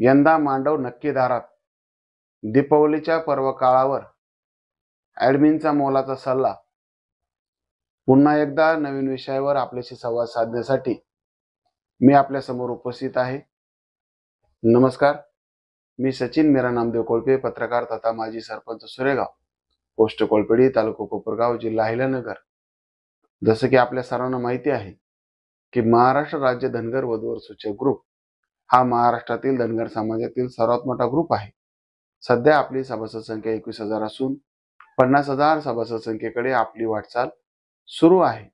यंदा मांडव नक्की दारात. दीपावलीच्या पर्व काळावर ॲडमिनचा मोलाचा सल्ला. पुन्हा एकदा नवीन विषयावर आपल्याशी संवाद साधण्यासाठी मी आपल्या समोर उपस्थित आहे. नमस्कार, मी सचिन मीरा नामदेव कोळपे, पत्रकार तथा माजी सरपंच सुरेगाव, पोस्ट कोळपेडी, तालुका कोपरगाव, जिल्हा अहिल्यानगर. जसं की आपल्या सर्वांना माहिती आहे की महाराष्ट्र राज्य धनगर वधूवर सूचक ग्रुप हा महाराष्ट्रातील धनगर समाजातील सर्वात मोठा ग्रुप आहे. सध्या आपली सभासद संख्या 21,000 असून 50,000 सभासद संख्येकडे आपली वाटचाल सुरू आहे.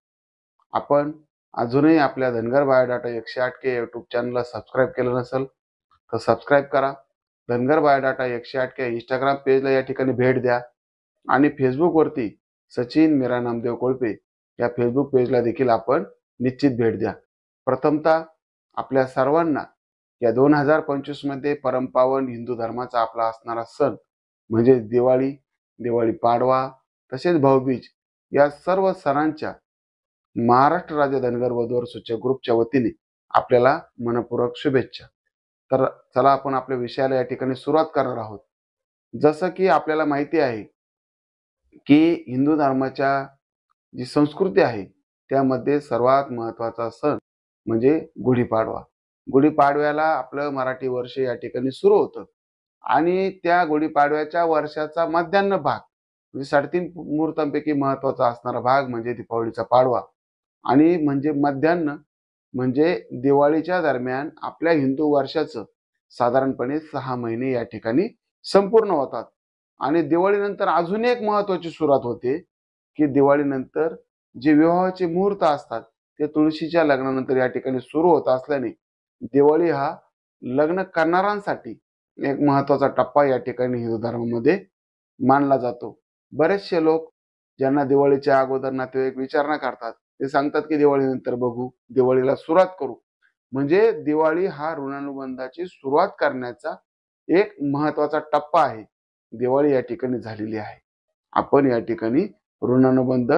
आपण अजूनही आपल्या धनगर बायोडाटा 108 के यूट्यूब चॅनलला सबस्क्राईब केलं नसेल तर सबस्क्राईब करा. धनगर बायोडाटा 108 के इंस्टाग्राम पेजला या ठिकाणी भेट द्या आणि फेसबुकवरती सचिन मीरा नामदेव कोळपे या फेसबुक पेजला देखील आपण निश्चित भेट द्या. प्रथमतः आपल्या सर्वांना या 2025 मध्ये परमपावन हिंदू धर्माचा आपला असणारा सण म्हणजे दिवाळी, दिवाळी पाडवा तसेच भाऊबीज या सर्व सणांच्या महाराष्ट्र राज्य धनगर वधूवर सूचक ग्रुपच्या वतीने आपल्याला मनपूर्वक शुभेच्छा. तर चला आपण आपल्या विषयाला या ठिकाणी सुरुवात करणार आहोत. जसं की आपल्याला माहिती आहे की हिंदू धर्माच्या जी संस्कृती आहे त्यामध्ये सर्वात महत्त्वाचा सण म्हणजे गुढीपाडवा. गुढीपाडव्याला आपलं मराठी वर्ष या ठिकाणी सुरू होतं आणि त्या गुढीपाडव्याच्या वर्षाचा मध्यान्ह भाग म्हणजे 3.5 मुहूर्तांपैकी महत्त्वाचा असणारा भाग म्हणजे दीपावलीचा पाडवा. आणि म्हणजे मध्यान्ह म्हणजे दिवाळीच्या दरम्यान आपल्या हिंदू वर्षाचं साधारणपणे 6 महिने या ठिकाणी संपूर्ण होतात. आणि दिवाळीनंतर अजून एक महत्त्वाची सुरुवात होते की दिवाळीनंतर जे विवाहाचे मुहूर्त असतात ते तुळशीच्या लग्नानंतर या ठिकाणी सुरू होत असल्याने दिवाळी हा लग्न करणाऱ्यांसाठी एक महत्त्वाचा टप्पा या ठिकाणी हिंदू धर्मामध्ये मानला जातो. बरेचसे लोक ज्यांना दिवाळीच्या अगोदर नातेवाईक विचारणा करतात ते सांगतात की दिवाळीनंतर बघू, दिवाळीला सुरुवात करू. म्हणजे दिवाळी हा ऋणानुबंधाची सुरुवात करण्याचा एक महत्त्वाचा टप्पा आहे. दिवाळी या ठिकाणी झालेली आहे. आपण या ठिकाणी ऋणानुबंध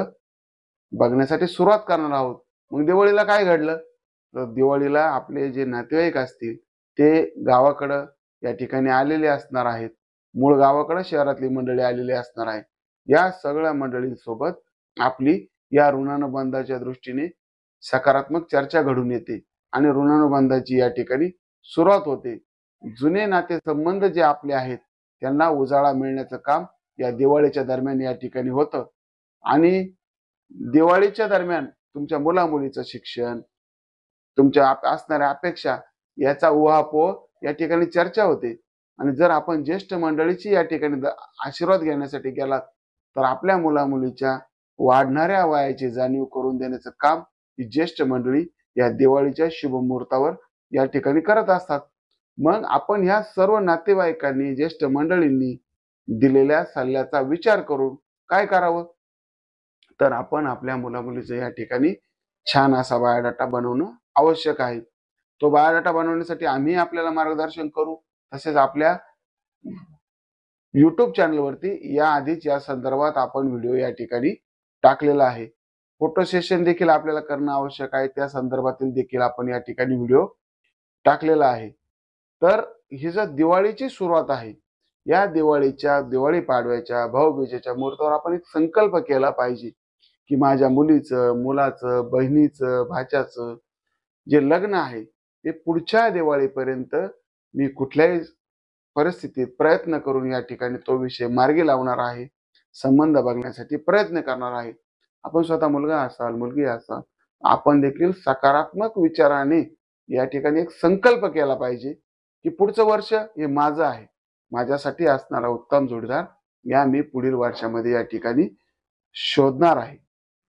बघण्यासाठी सुरुवात करणार आहोत. मग दिवाळीला काय घडलं तर दिवाळीला आपले जे नातेवाईक असतील ते गावाकडं या ठिकाणी आलेले असणार आहेत. मूळ गावाकडं शहरातली मंडळी आलेली असणार आहे. या सगळ्या मंडळींसोबत आपली या ऋणानुबंधाच्या दृष्टीने सकारात्मक चर्चा घडून येते आणि ऋणानुबंधाची या ठिकाणी सुरुवात होते. जुने नातेसंबंध जे आपले आहेत त्यांना उजाळा मिळण्याचं काम या दिवाळीच्या दरम्यान या ठिकाणी होतं. आणि दिवाळीच्या दरम्यान तुमच्या मुलामुलीचं शिक्षण, तुमच्या असणाऱ्या अपेक्षा याचा उहापोह या ठिकाणी चर्चा होते. आणि जर आपण ज्येष्ठ मंडळीची या ठिकाणी आशीर्वाद घेण्यासाठी गेलात तर आपल्या मुलामुलीच्या वाढणाऱ्या वयाची जाणीव करून देण्याचं काम ही ज्येष्ठ मंडळी या दिवाळीच्या शुभ मुहूर्तावर या ठिकाणी करत असतात. मग आपण ह्या सर्व नातेवाईकांनी, ज्येष्ठ मंडळींनी दिलेल्या सल्ल्याचा विचार करून काय करावं तर आपण आपल्या मुलामुलीचं या ठिकाणी छान असा बायोडाटा बनवणं आवश्यक आहे. तो बायोडाटा बनवण्यासाठी आम्ही आपल्याला मार्गदर्शन करू. तसेच आपल्या YouTube चॅनलवरती या आधीच या संदर्भात आपण व्हिडिओ या ठिकाणी टाकलेला आहे. फोटो सेशन देखील आपल्याला करणं आवश्यक आहे. त्या संदर्भातील देखील आपण या ठिकाणी व्हिडिओ टाकलेला आहे. तर ही जर दिवाळीची सुरुवात आहे, या दिवाळी पाडव्याच्या, भाऊबीजेच्या मुहूर्तावर आपण एक संकल्प केला पाहिजे की माझ्या मुलीचं, मुलाचं, बहिणीचं, भाच्याचं जे लग्न आहे ते पुढच्या दिवाळीपर्यंत मी कुठल्याही परिस्थितीत प्रयत्न करून या ठिकाणी तो विषय मार्गी लावणार आहे. संबंध बघण्यासाठी प्रयत्न करणार आहे. आपण स्वतः मुलगा असाल, मुलगी असाल, आपण देखील सकारात्मक विचाराने या ठिकाणी एक संकल्प केला पाहिजे की पुढचं वर्ष हे माझं आहे. माझ्यासाठी असणारा उत्तम जोडीदार या मी पुढील वर्षामध्ये या ठिकाणी शोधणार आहे.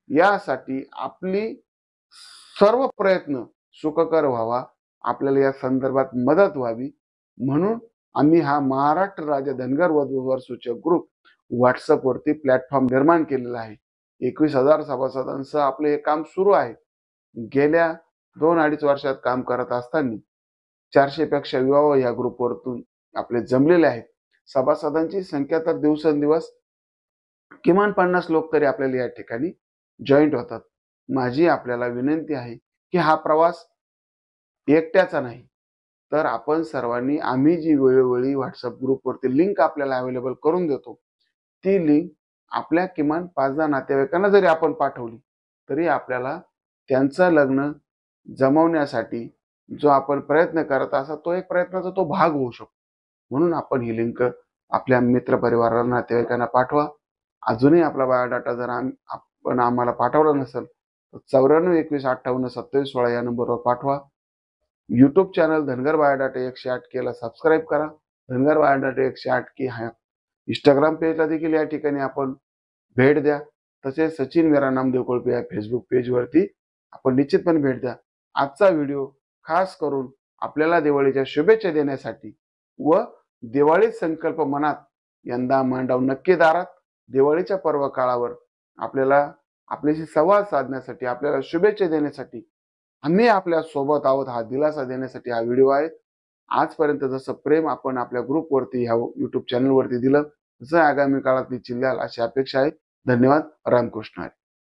यासाठी आपली सर्व प्रयत्न सुखकर व्हावा, आपल्याला या संदर्भात मदत व्हावी म्हणून आम्ही हा महाराष्ट्र राज्य धनगर वधूवर सूचक ग्रुप व्हॉट्सअपवरती प्लॅटफॉर्म निर्माण केलेला आहे. 21,000 सभासदांसह आपले हे काम सुरू आहे. गेल्या 2-2.5 वर्षात काम करत असताना 400 पेक्षा विवाह या ग्रुपवरतून आपले जमलेले आहेत. सभासदांची संख्या तर दिवसेंदिवस किमान 50 लोक तरी आपल्याला या ठिकाणी जॉईंट होतात. माझी आपल्याला विनंती आहे की हा प्रवास एकट्याचा नाही तर आपण सर्वांनी आम्ही जी वेळोवेळी व्हॉट्सअप ग्रुपवरती लिंक आपल्याला अवेलेबल करून देतो, ती लिंक आपल्या किमान 5-10 नातेवाईकांना जरी आपण पाठवली, तरी आपल्याला त्यांचं लग्न जमवण्यासाठी जो आपण प्रयत्न करत असा तो एक प्रयत्नाचा तो भाग होऊ शकतो. म्हणून आपण ही लिंक आपल्या मित्रपरिवाराला, नातेवाईकांना पाठवा. अजूनही आपला बायोडाटा जर आपण आम्हाला पाठवला नसेल तर 94 21 58 27 16 या नंबरवर पाठवा. यूट्यूब चॅनल धनगर बायोडाटा 108 केला सबस्क्राईब करा. धनगर बायोडाटा 108 की हा इंस्टाग्राम पेजला देखील या ठिकाणी आपण भेट द्या. तसेच सचिन वीरा नामदेव कोळपे या फेसबुक पेजवरती आपण निश्चितपणे भेट द्या. आजचा व्हिडिओ खास करून आपल्याला दिवाळीच्या शुभेच्छा देण्यासाठी व दिवाळी संकल्प मनात यंदा मांडव नक्की दारात दिवाळीच्या पर्व काळावर आपल्याला आपल्याशी संवाद साधण्यासाठी, आपल्याला शुभेच्छा देण्यासाठी आम्ही आपल्या सोबत आहोत हा दिलासा देण्यासाठी हा व्हिडिओ आहे. आजपर्यंत जसं प्रेम आपण आपल्या ग्रुपवरती ह्या युट्यूब चॅनलवरती दिलं तसं आगामी काळात चिल्लाल अशी अपेक्षा आहे. धन्यवाद. रामकृष्ण हरी.